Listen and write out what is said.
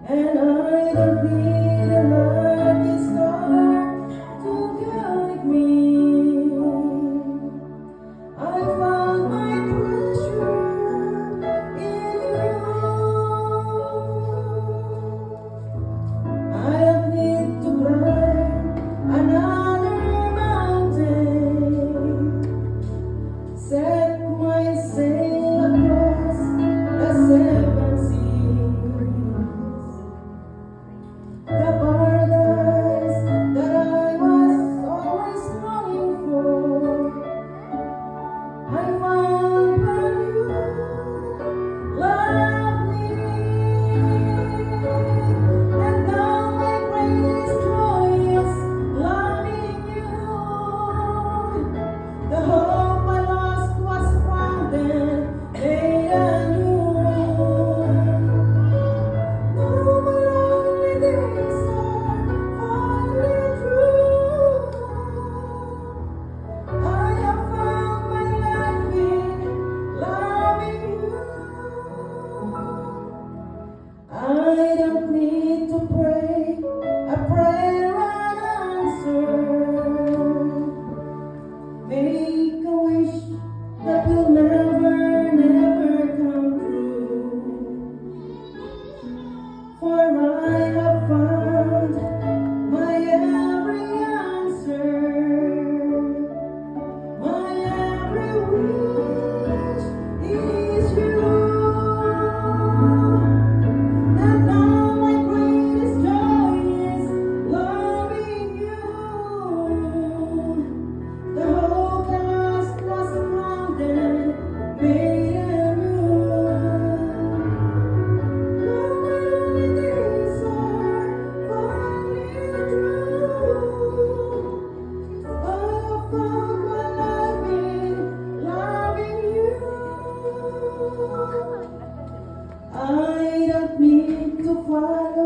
And I don't need a lucky star to guide me. I found my treasure in you. I don't need to climb another mountain. Set my sail across the seven seas. The paradise that I was always longing for, I found when you love me. And now my greatest joy is loving you. The hope I lost was found and made anew. Now my lonely days are finally through. I have found my life in loving you. I don't need to pray a prayer unanswered. Make a wish that will never, never come true. For I have found my every answer. My every wish is you. And now my greatest joy is loving you. The hope I lost was found and made anew. Now my lonely days are finally through. I have found my life in loving you. I don't need to follow